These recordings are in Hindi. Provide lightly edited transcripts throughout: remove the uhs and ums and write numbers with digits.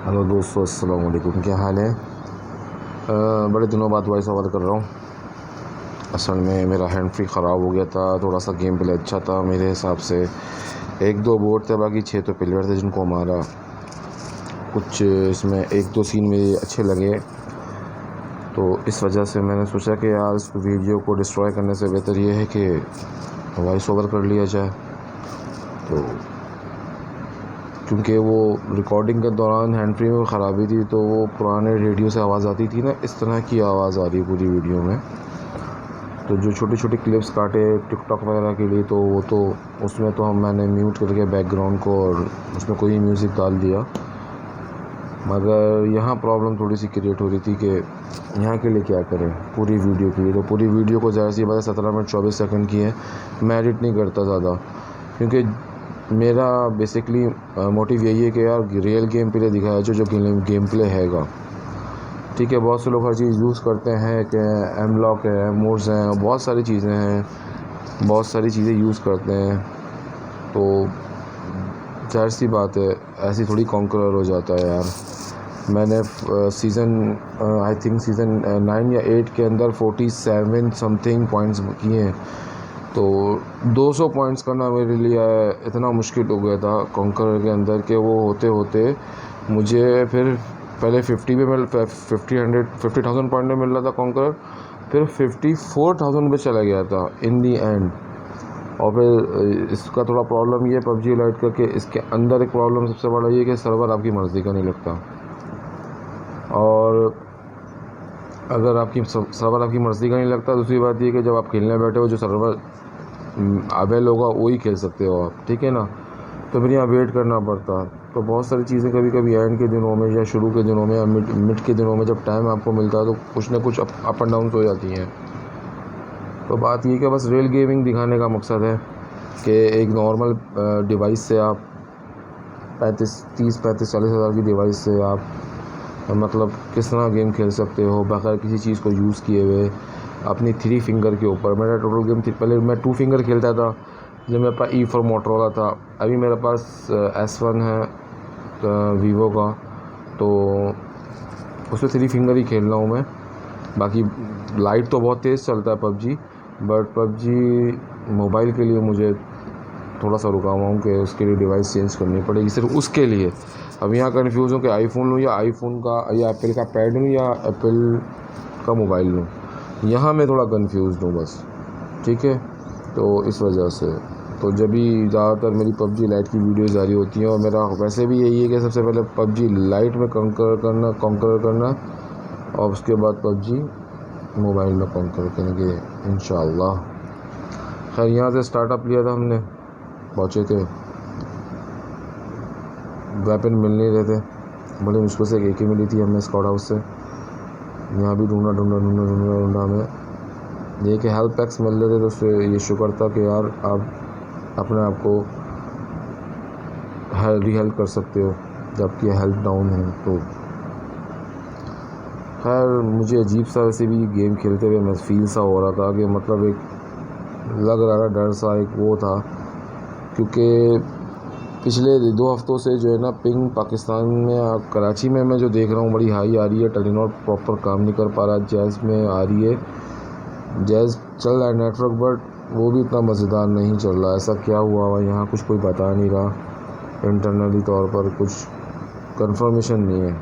हेलो दोस्तों, अस्सलाम वालेकुम। क्या हाल है? बड़े दिनों बाद वॉइस ओवर कर रहा हूँ। असल में मेरा हैंड फ्री ख़राब हो गया था। थोड़ा सा गेम प्ले अच्छा था मेरे हिसाब से। एक दो बोर्ड थे, बाकी 6 तो प्लेयर थे जिनको हमारा कुछ इसमें एक दो सीन मेरे अच्छे लगे। तो इस वजह से मैंने सोचा कि यार इस वीडियो को डिस्ट्रॉय करने से बेहतर ये है कि वॉइस ओवर कर लिया जाए। तो क्योंकि वो रिकॉर्डिंग के दौरान हैंड फ्री में ख़राबी थी, तो वो पुराने रेडियो से आवाज़ आती थी ना, इस तरह की आवाज़ आ रही पूरी वीडियो में। तो जो छोटी छोटी क्लिप्स काटे टिकटॉक वगैरह के लिए, तो वो तो उसमें तो मैंने म्यूट करके बैकग्राउंड को और उसमें कोई म्यूज़िक डाल दिया। मगर यहाँ प्रॉब्लम थोड़ी सी क्रिएट हो रही थी कि यहाँ के लिए क्या करें पूरी वीडियो के लिए। तो पूरी वीडियो को ज़्यादा सी बात 17 मिनट 24 सेकंड की है। मैं एडिट नहीं करता ज़्यादा, क्योंकि मेरा बेसिकली मोटिव यही है कि यार रियल गेम प्ले दिखाया जो गेम प्ले हैगा। ठीक है, बहुत से लोग हर चीज़ यूज़ करते हैं कि एमलॉक है, मोड्स हैं, बहुत सारी चीज़ें हैं, बहुत सारी चीज़ें यूज़ करते हैं। तो जाहिर सी बात है ऐसी थोड़ी कॉन्करर हो जाता है यार। मैंने सीज़न आई थिंक सीज़न 9 या 8 के अंदर 47 समथिंग पॉइंट्स किए हैं। तो 200 पॉइंट्स करना मेरे लिए इतना मुश्किल हो गया था कॉन्करर के अंदर कि वो होते होते मुझे फिर पहले 50,000 पॉइंट में मिल रहा था कॉन्करर, फिर 54,000 पे चला गया था इन दी एंड। और फिर इसका थोड़ा प्रॉब्लम ये है पबजी लाइट का कि इसके अंदर एक प्रॉब्लम सबसे बड़ा ये है कि सर्वर आपकी मर्ज़ी का नहीं लगता। और अगर आपकी सर्वर आपकी मर्ज़ी का नहीं लगता, दूसरी बात ये कि जब आप खेलने बैठे हो जो सर्वर अवेल होगा वही खेल सकते हो आप, ठीक है ना। तो फिर यहाँ वेट करना पड़ता। तो बहुत सारी चीज़ें कभी कभी एंड के दिनों में या शुरू के दिनों में या मिड के दिनों में जब टाइम आपको मिलता है तो कुछ ना कुछ अप एंड डाउन हो जाती हैं। तो बात ये कि बस रियल गेमिंग दिखाने का मकसद है कि एक नॉर्मल डिवाइस से आप 30-35-40 हज़ार की डिवाइस से आप मतलब किस तरह गेम खेल सकते हो बगैर किसी चीज़ को यूज़ किए हुए अपनी 3 फिंगर के ऊपर। मेरा टोटल गेम थी, पहले मैं 2 फिंगर खेलता था जब मेरे पास E4 मोटरोला था। अभी मेरे पास S1 है वीवो का, तो उसमें 3 फिंगर ही खेल रहा हूँ मैं। बाकी लाइट तो बहुत तेज़ चलता है पबजी, बट पबजी मोबाइल के लिए मुझे थोड़ा सा रुका हुआ हूँ कि उसके लिए डिवाइस चेंज करनी पड़ेगी सिर्फ उसके लिए। अब यहाँ कन्फ्यूज़ हूँ कि आईफोन लूँ या आईफोन का या एप्पल का पैड लूँ या एप्पल का मोबाइल लूँ। यहाँ मैं थोड़ा कन्फ्यूज़ हूँ बस, ठीक है। तो इस वजह से तो जब भी ज़्यादातर मेरी पबजी लाइट की वीडियोज़ जारी होती हैं, और मेरा वैसे भी यही है कि सबसे पहले पबजी लाइट में कॉन्कर करना और उसके बाद पबजी मोबाइल में कॉन्कर करेंगे इंशाल्लाह। खैर यहाँ से स्टार्टअप लिया था हमने, पहुँचे थे, वेपन मिल नहीं रहे थे, बड़ी मुश्किल से एक ही मिली थी हमें स्कॉट हाउस से। यहाँ भी ढूंढा हमें ये कि हेल्प पैक्स मिल रहे थे, तो उससे ये शुक्र था कि यार आप अपने आप को रीहेल्प कर सकते हो जबकि हेल्प डाउन है। तो खैर मुझे अजीब सा वैसे भी गेम खेलते हुए मैं फील सा हो रहा था कि मतलब एक लग रहा था डर सा, एक वो था, क्योंकि पिछले 2 हफ्तों से जो है ना पिंग पाकिस्तान में कराची में मैं जो देख रहा हूँ बड़ी हाई आ रही है। टेलीनॉर प्रॉपर काम नहीं कर पा रहा, जैज़ में आ रही है, जैज़ चल रहा है नेटवर्क, बट वो भी इतना मज़ेदार नहीं चल रहा। ऐसा क्या हुआ हुआ यहाँ कुछ कोई बता नहीं रहा, इंटरनली तौर पर कुछ कंफर्मेशन नहीं है।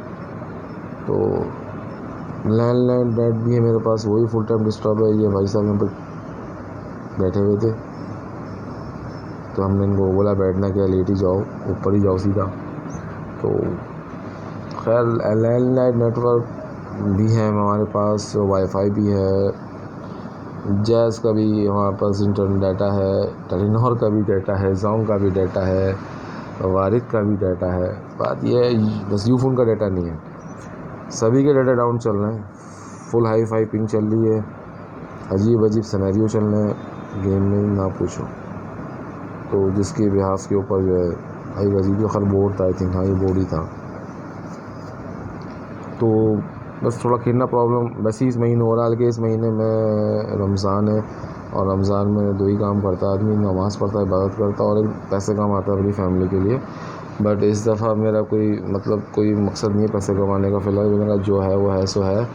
तो लैंडलाइन नेट भी है मेरे पास, वही फुल टाइम डिस्टर्ब है। ये भाई साहब यहाँ पर बैठे हुए थे, तो हमने इनको बोला बैठना क्या, लेट ही जाओ, ऊपर ही जाओ सीधा। तो खैर लैंडलाइन नेटवर्क भी है हमारे पास, वाईफाई भी है, जैज़ का भी हमारे पास इंटरनेट डाटा है, टेलीनॉर का भी डाटा है, जाउन का भी डाटा है, वारिद का भी डाटा है। बात यह है बस यूफोन का डाटा नहीं है। सभी के डाटा डाउन चल रहे हैं, फुल हाई फाई पिंग चल रही है, अजीब अजीब सिनेरियो चल रहे हैं गेम में, ना पूछो। तो जिसके बिहाफ के ऊपर जो है भाई अजीब खैर बोर्ड था, आई थिंक हाँ ये बोर्ड ही था। तो बस थोड़ा खेलना प्रॉब्लम वैसे ही इस महीने हो रहा है, कि इस महीने में रमज़ान है और रमज़ान में 2 ही काम करता है आदमी, नमाज़ पढ़ता है, इबादत करता है और एक पैसे कमाता है अपनी फैमिली के लिए। बट इस दफ़ा मेरा कोई मतलब कोई मकसद नहीं है पैसे कमाने का। फ़िलहाल मैंने कहा जो है वो है सो है,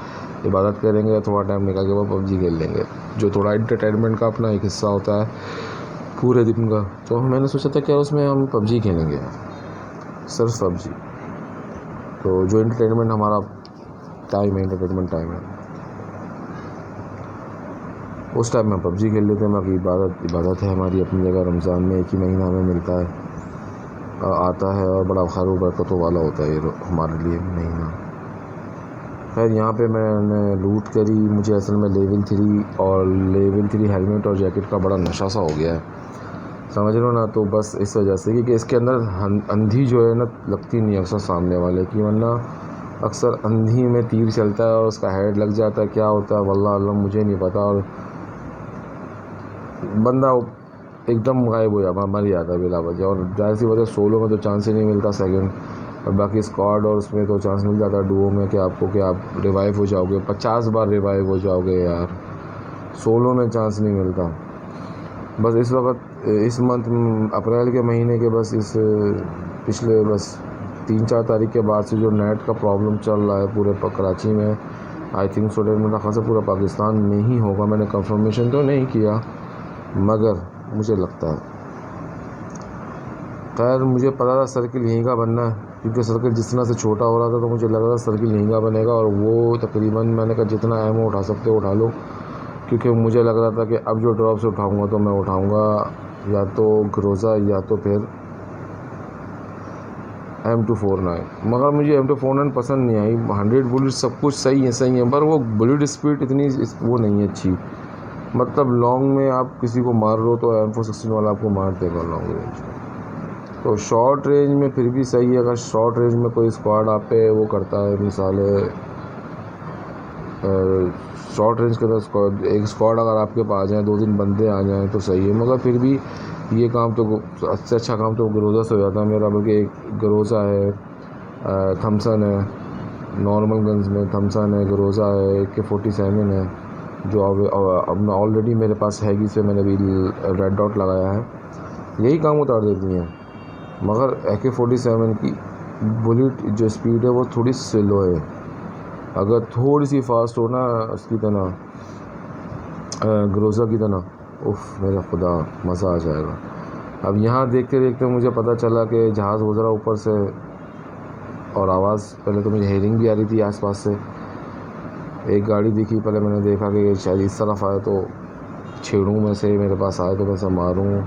इबादत करेंगे, थोड़ा टाइम निकाल के वो पबजी खेल लेंगे, जो थोड़ा इंटरटेनमेंट का अपना एक हिस्सा होता है पूरे दिन का। तो मैंने सोचा था क्या उसमें हम पबजी खेलेंगे, सिर्फ पबजी। तो जो इंटरटेनमेंट हमारा टाइम है, इंटरटेनमेंट टाइम है, उस टाइम में पबजी खेल लेते हैं। बाकी इबादत है हमारी अपनी जगह। रमज़ान में एक ही महीना हमें मिलता है, आता है, और बड़ा खैर बरकतों वाला होता है ये हमारे लिए महीना। खैर यहाँ पे मैंने लूट करी। मुझे असल में लेवल 3 हेलमेट और जैकेट का बड़ा नशा सा हो गया है, समझ लो ना। तो बस इस वजह से कि इसके अंदर अंधी जो है ना लगती नहीं अक्सर सामने वाले की, वरना अक्सर अंधी में तीर चलता है और उसका हेड लग जाता है। क्या होता है वल्लाह अल्लाह मुझे नहीं पता, और बंदा एकदम गायब हो जाता, मर जाता है बिला वजह। और जाहिर सी वजह सोलो में तो चांस ही नहीं मिलता सेकंड, और बाकी स्क्वाड और उसमें तो चांस मिल जाता है डुओ में कि आप रिवाइव हो जाओगे, 50 बार रिवाइव हो जाओगे यार। सोलो में चांस नहीं मिलता। बस इस वक्त इस मंथ अप्रैल के महीने के बस इस पिछले बस 3-4 तारीख के बाद से जो नेट का प्रॉब्लम चल रहा है पूरे कराची में, आई थिंक सो डेट मेरा खासा पूरा पाकिस्तान में ही होगा। मैंने कंफर्मेशन तो नहीं किया मगर मुझे लगता है। खैर मुझे पता था सर्किल यहीं का बनना है, क्योंकि सर्किल जिस तरह से छोटा हो रहा था तो मुझे लग रहा था सर्किल यहीं का बनेगा। और वो तकरीबन मैंने कहा जितना एमओ उठा सकते हो उठा लो, क्योंकि मुझे लग रहा था कि अब जो ड्रॉप से उठाऊँगा तो मैं उठाऊँगा या तो ग्रोज़ा या तो फिर M249। मगर मुझे M249 पसंद नहीं आई। 100 बुलेट सब कुछ सही है, पर वो बुलेट स्पीड इतनी वो नहीं है अच्छी। मतलब लॉन्ग में आप किसी को मार रहे हो तो M416 वाला आपको मार देगा लॉन्ग रेंज। तो शॉर्ट रेंज में फिर भी सही है, अगर शॉर्ट रेंज में कोई स्क्वाड आप पे वो करता है, मिसाल शॉर्ट रेंज के अंदर एक स्क्वाड अगर आपके पास आ जाए, 2-3 बंदे आ जाएँ तो सही है। मगर फिर भी ये काम तो सबसे अच्छा काम तो ग्रोज़ा से हो जाता है मेरा। बल्कि एक ग्रोज़ा है, थम्सन है, नॉर्मल गन्स में थम्सन है, ग्रोज़ा है, AK-47 है, जो अब ऑलरेडी मेरे पास है कि से मैंने भी रेड डॉट लगाया है, यही काम उतार देती हैं। मगर AK-47 की बुलेट जो स्पीड है वो थोड़ी स्लो है। अगर थोड़ी सी फास्ट हो ना उसकी तरह, ग्रोज़ा की तरह, उफ़ मेरा खुदा मज़ा आ जाएगा। अब यहाँ देखते देखते मुझे पता चला कि जहाज़ गुज़रा ऊपर से, और आवाज़ पहले तो मुझे हेयरिंग भी आ रही थी आसपास से। एक गाड़ी दिखी, पहले मैंने देखा कि शायद इस तरफ आए तो छेड़ूँ में से, मेरे पास आए तो मैं से मारूँ।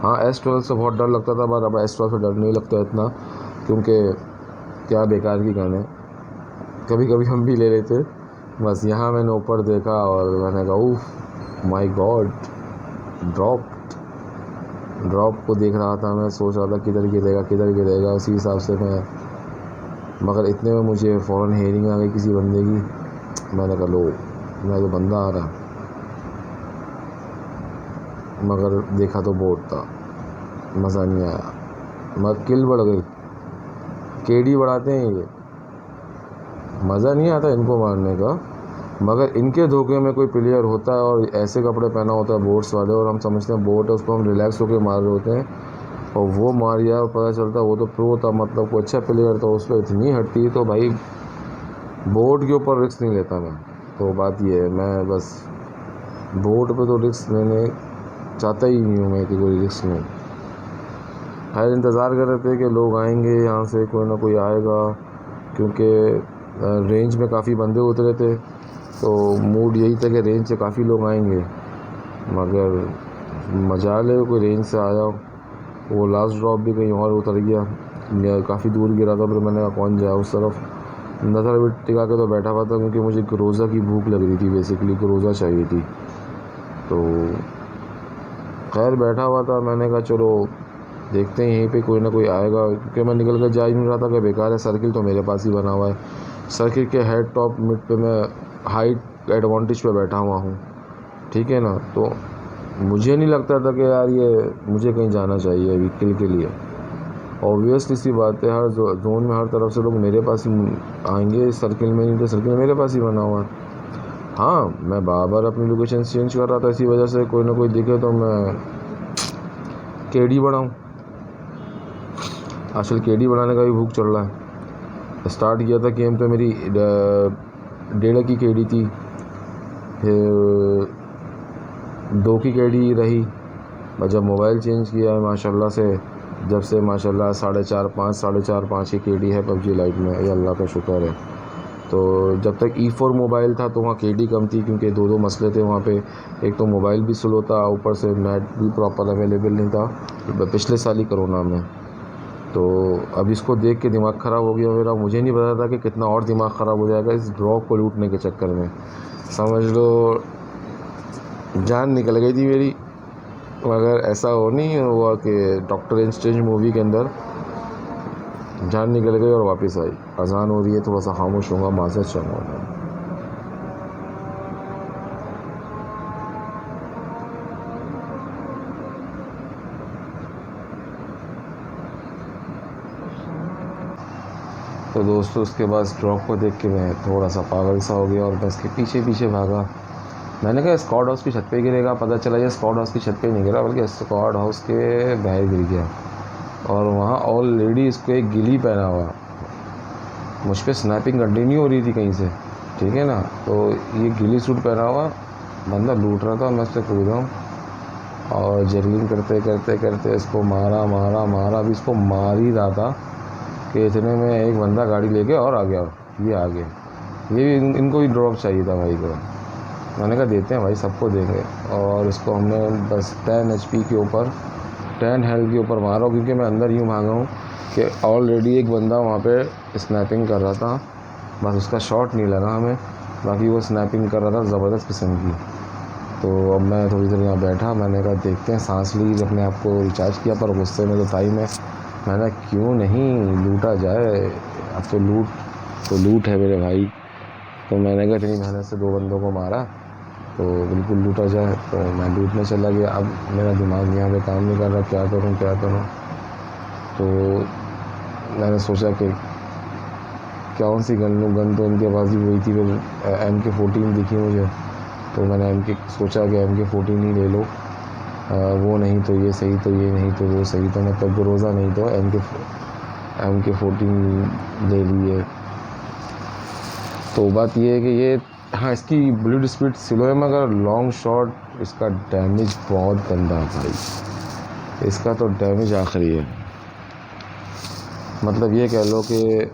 हाँ S12 से बहुत डर लगता था, पर अब S12 से डर नहीं लगता इतना, क्योंकि क्या बेकार की गन है, कभी कभी हम भी ले लेते। बस यहाँ मैंने ऊपर देखा और मैंने कहा उफ़ माय गॉड, ड्रॉप को देख रहा था मैं, सोच रहा था किधर गिरेगा उसी हिसाब से मैं। मगर इतने में मुझे फ़ौरन हेयरिंग आ गई किसी बंदे की। मैंने कहा लो मैं तो बंदा आ रहा, मगर देखा तो बोट था, मज़ा नहीं आया। मगर किल बढ़ गई, केडी बढ़ाते हैं ये, मज़ा नहीं आता इनको मारने का। मगर इनके धोखे में कोई प्लेयर होता है और ऐसे कपड़े पहना होता है बोट्स वाले, और हम समझते हैं बोट है, उसको हम रिलैक्स होकर मार रहे होते हैं, और वो मार गया और पता चलता है वो तो प्रो था, मतलब कोई अच्छा प्लेयर था, उस पर इतनी हटती। तो भाई बोट के ऊपर रिस्क नहीं लेता मैं। तो बात ये है, मैं बस बोट पे तो रिस्क लेने चाहता ही नहीं हूँ मैं कि कोई रिस्क नहीं। खैर इंतज़ार कर रहे थे कि लोग आएंगे यहाँ से, कोई ना कोई आएगा, क्योंकि रेंज में काफ़ी बंदे उतरे थे, तो मूड यही था कि रेंज से काफ़ी लोग आएंगे। मगर मजाल है कोई रेंज से आया, वो लास्ट ड्रॉप भी कहीं और उतर गया, काफ़ी दूर गिरा था। फिर मैंने कहा कौन जाए उस तरफ, नज़र भी टिका के तो बैठा हुआ था, क्योंकि मुझे ग्रोज़ा की भूख लग रही थी, बेसिकली ग्रोज़ा चाहिए थी। तो खैर बैठा हुआ था, मैंने कहा चलो देखते हैं यहीं पे कोई ना कोई आएगा, क्योंकि मैं निकल कर जा ही नहीं रहा था कि बेकार है। सर्किल तो मेरे पास ही बना हुआ है, सर्किल के हेड टॉप मिड पे मैं हाइट एडवांटेज पे बैठा हुआ हूँ, ठीक है ना। तो मुझे नहीं लगता था कि यार ये मुझे कहीं जाना चाहिए अभी किल के लिए। ऑब्वियसली सी बात है, हर जोन में हर तरफ से लोग मेरे पास ही आएंगे, सर्किल में नहीं तो सर्किल मेरे पास ही बना हुआ है। हाँ मैं बार अपनी लोकेशन चेंज कर रहा था, इसी वजह से कोई ना कोई दिखे तो मैं केडी बढ़ाऊँ। आजकल केडी बनाने का भी भूख चढ़ रहा है। स्टार्ट किया था गेम तो मेरी 1.5 की केडी थी, फिर 2 की केडी रही। मैं जब मोबाइल चेंज किया है माशाल्लाह से, जब से माशाल्लाह 4.5 की केडी है पबजी लाइट में, ये अल्लाह का शुक्र है। तो जब तक E4 मोबाइल था तो वहाँ केडी कम थी, क्योंकि 2 मसले थे वहाँ पे। एक तो मोबाइल भी स्लो था, ऊपर से नेट भी प्रॉपर अवेलेबल नहीं था पिछले साल ही कोरोना में। तो अब इसको देख के दिमाग ख़राब हो गया मेरा। मुझे नहीं पता था कि कितना और दिमाग ख़राब हो जाएगा इस ड्रॉप को लूटने के चक्कर में। समझ लो जान निकल गई थी मेरी। मगर ऐसा हो नहीं हुआ कि डॉक्टर स्ट्रेंज मूवी के अंदर जान निकल गई और वापस आई। अजान हो रही है, थोड़ा सा खामोश होगा, माज़रत चाहूँगा। तो दोस्तों उसके बाद ड्रॉप को देख के मैं थोड़ा सा पागल सा हो गया और मैं इसके पीछे पीछे भागा। मैंने कहा स्क्वाड हाउस की छत पे गिरेगा, पता चला ये स्क्वाड हाउस की छत पे नहीं गिरा बल्कि स्क्वाड हाउस के बाहर गिर गया। और वहाँ ऑलरेडी इसको एक गिली पहना हुआ, मुझ पर स्नैपिंग कंटिन्यू हो रही थी कहीं से, ठीक है ना। तो ये गिली सूट पहना हुआ बंदा लूट रहा था, मैं उससे कूदा हूँ और जगलिंग करते करते करते इसको मारा भी इसको मार ही रहा था कि इतने में एक बंदा गाड़ी लेके और आ गया। ये आ गए, ये भी इनको भी ड्रॉप चाहिए था भाई को। मैंने कहा देते हैं भाई, सबको देंगे। और इसको हमने बस 10 HP के ऊपर 10 हेल्थ के ऊपर मारा, क्योंकि मैं अंदर यूँ भागा हूँ कि ऑलरेडी एक बंदा वहाँ पे स्नैपिंग कर रहा था, बस उसका शॉट नहीं लगा हमें, बाकी वो स्नैपिंग कर रहा था ज़बरदस्त किस्म की। तो अब मैं थोड़ी देर यहाँ बैठा, मैंने कहा देखते हैं, सांस ली, अपने आप को रिचार्ज किया, पर गुस्से में तो था ही मैंने क्यों नहीं लूटा जाए। अब तो लूट है मेरे भाई। तो मैंने कहा इतनी मेहनत से 2 बंदों को मारा तो बिल्कुल लूटा जाए। तो मैं लूटने चला गया। अब मेरा दिमाग यहाँ पे काम नहीं कर रहा, क्या करूँ। तो मैंने सोचा कि कौन सी गन लूँ। गन तो इनके पास भी वही थी, फिर MK14 दिखी मुझे, तो मैंने सोचा कि MK14 ही ले लो। वो नहीं तो ये सही, तो ये नहीं तो वो सही, तो मतलब ग्रोज़ा नहीं तो MK14 ले लिए। तो बात ये है कि ये, हाँ, इसकी बुलेट स्पीड स्लो है, मगर लॉन्ग शॉट इसका डैमेज बहुत गंदा है भाई। इसका तो डैमेज आखिरी है। मतलब ये कह लो कि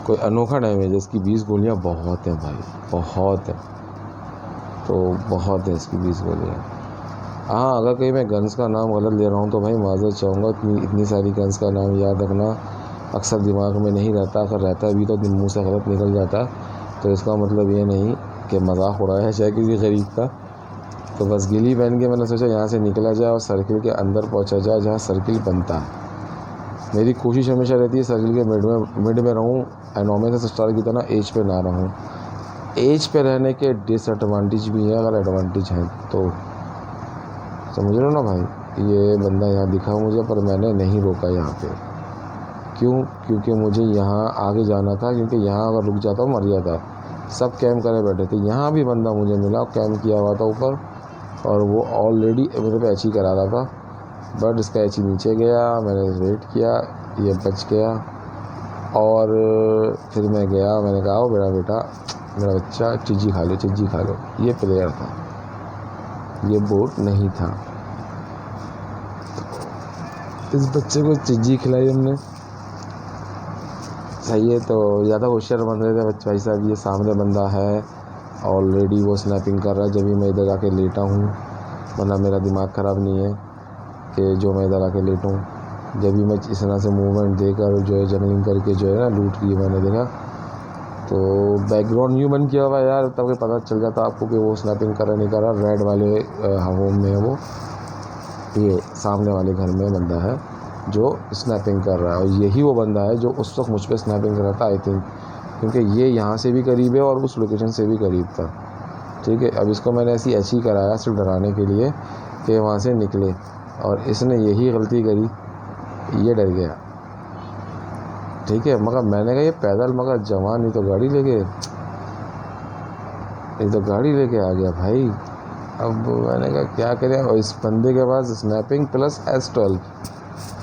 कोई अनोखा डैमेज है। इसकी 20 गोलियाँ बहुत हैं भाई, बहुत है। तो बहुत है इसकी 20 गोलियाँ। हाँ, अगर कहीं मैं गन्स का नाम गलत ले रहा हूँ तो भाई माज़रत चाहूँगा। इतनी सारी गन्स का नाम याद रखना अक्सर दिमाग में नहीं रहता, अगर रहता भी तो मुंह से गलत निकल जाता। तो इसका मतलब ये नहीं कि मजाक उड़ाया जाए किसी गरीब का। तो बस गिली पहन के मैंने सोचा यहाँ से निकला जाए और सर्किल के अंदर पहुँचा जाए जहाँ सर्किल बनता है। मेरी कोशिश हमेशा रहती है सर्किल के मिड में रहूँ, एनोमेस स्टार की तरह एज पे ना रहूँ। एज पे रहने के डिसएडवांटेज भी हैं अगर एडवांटेज हैं तो, समझ रहे हो ना भाई। ये बंदा यहाँ दिखा मुझे, पर मैंने नहीं रोका यहाँ पे। क्यों? क्योंकि मुझे यहाँ आगे जाना था, क्योंकि यहाँ अगर रुक जाता मर जाता। सब कैम्प करे बैठे थे, यहाँ भी बंदा मुझे मिला, कैम्प किया हुआ था ऊपर, और वो ऑलरेडी मेरे पे एच करा रहा था। बट इसका एच नीचे गया, मैंने वेट किया, ये बच गया। और फिर मैं गया, मैंने कहा मेरा बेटा, मेरा बच्चा, चिज्जी खा लो। ये प्लेयर था, ये बोट नहीं था। इस बच्चे को चिज्जी खिलाई हमने, सही है। तो ज़्यादा होशियार बन रहे थे बच्चे भाई साहब। ये सामने बंदा है ऑलरेडी, वो स्नैपिंग कर रहा है जब भी मैं इधर आके लेटा हूँ, वरना मेरा दिमाग ख़राब नहीं है कि जो मैं इधर आके लेटूँ। जब भी मैं इस तरह से मूवमेंट देकर जो है जंगलिंग करके जो है ना लूट की मैंने देखा, तो बैकग्राउंड यूँ बन किया हुआ यार, तब पता चल जाता आपको कि वो स्नैपिंग कर रहा नहीं कर रहा। रेड वाले होम में है वो, ये सामने वाले घर में बंदा है जो स्नैपिंग कर रहा है, और यही वो बंदा है जो उस वक्त मुझ पर स्नैपिंग कर रहा था आई थिंक, क्योंकि ये यहाँ से भी करीब है और उस लोकेशन से भी करीब था। ठीक है, अब इसको मैंने ऐसी एच ही कराया सिर्फ डराने के लिए कि वहाँ से निकले, और इसने यही गलती करी, ये डर गया। ठीक है, मगर मैंने कहा ये पैदल मगर जवान, नहीं तो गाड़ी लेके आ गया भाई। अब मैंने कहा क्या करें, और इस बंदे के पास स्नैपिंग प्लस S12,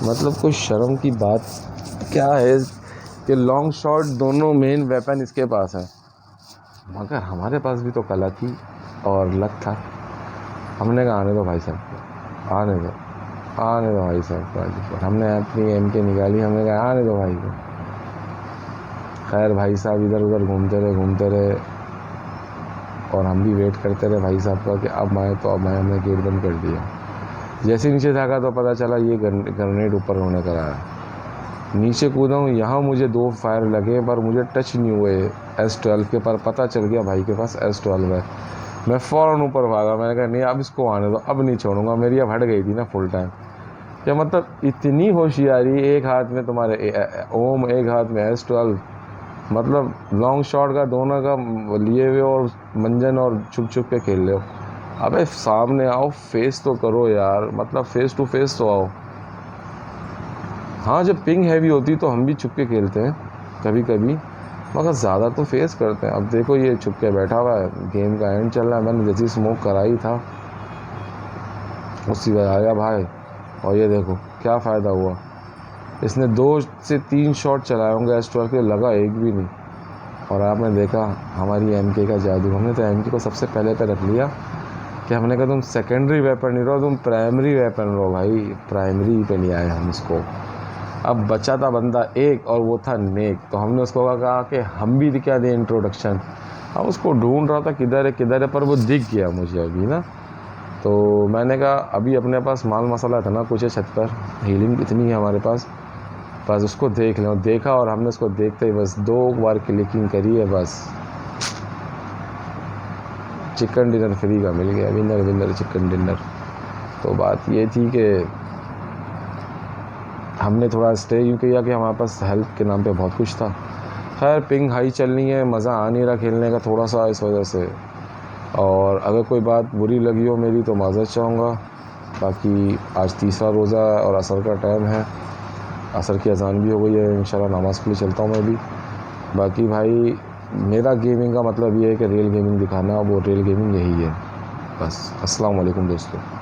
मतलब कोई शर्म की बात क्या है कि लॉन्ग शॉट दोनों मेन वेपन इसके पास है, मगर हमारे पास भी तो कला थी और लक था। हमने कहा आने दो भाई साहब, आने दो भाई साहब पर हमने अपनी एम के निकाली, हमने कहा आने दो भाई को। खैर भाई साहब इधर उधर घूमते रहे और हम भी वेट करते रहे भाई साहब का कि अब आए, तो अब आए। हमने गेट बंद कर दिया। जैसे नीचे झाँका तो पता चला ये ग्रेनेड ऊपर उन्होंने कराया। नीचे कूदा हूँ, यहाँ मुझे 2 फायर लगे पर मुझे टच नहीं हुए S12 के, पर पता चल गया भाई के पास S12 है। मैं फ़ौरन ऊपर भागा, मैंने कहा नहीं अब इसको आने दो, अब नहीं छोड़ूंगा। मेरी अब हट गई थी ना फुल टाइम। क्या मतलब इतनी होशियारी, एक हाथ में तुम्हारे ओम, एक हाथ में S12, मतलब लॉन्ग शॉट का दोनों का लिए हुए और मंजन और छुप के खेल रहे हो। अबे सामने आओ, फेस तो करो यार, मतलब फेस टू फेस तो आओ। हाँ जब पिंग हैवी होती तो हम भी छुप के खेलते हैं कभी कभी, मगर ज़्यादा तो फेस करते हैं। अब देखो ये छुप के बैठा हुआ है, गेम का एंड चल रहा है, मैंने जैसी स्मोक कराई था उसी वक्त आया भाई, और ये देखो क्या फ़ायदा हुआ। इसने 2 से 3 शॉट चलाए होंगे S12 के, लगा एक भी नहीं। और आपने देखा हमारी MK का जादू, हमने तो MK को सबसे पहले पे रख लिया कि हमने कहा तुम सेकेंडरी वेपन नहीं रहो, तुम प्राइमरी वेपन रहो भाई। प्राइमरी पे नहीं आए हम इसको। अब बचा था बंदा एक और वो था नेक, तो हमने उसको कहा कि हम भी क्या दें इंट्रोडक्शन। अब उसको ढूंढ रहा था किधर है, पर वो दिख गया मुझे अभी ना। तो मैंने कहा अभी अपने पास माल मसाला था ना कुछ है छत पर, हीलिंग इतनी है हमारे पास, बस उसको देख लें। और देखा और हमने उसको देखते ही बस 2 बार क्लिकिंग करी है, बस चिकन डिनर फ्री का मिल गया, विनर चिकन डिनर। तो बात ये थी कि हमने थोड़ा स्टे यूँ किया कि हमारे पास हेल्थ के नाम पे बहुत कुछ था। खैर पिंग हाई चलनी है, मज़ा आ नहीं रहा खेलने का थोड़ा सा इस वजह से। और अगर कोई बात बुरी लगी हो मेरी तो माज़रत चाहूँगा। बाकी आज तीसरा रोज़ा और असर का टाइम है, असर की अज़ान भी हो गई है, इंशाल्लाह नमाज़ के लिए चलता हूँ मैं भी। बाकी भाई मेरा गेमिंग का मतलब ये है कि रियल गेमिंग दिखाना, वो रियल गेमिंग यही है बस। अस्सलाम वालेकुम दोस्तों।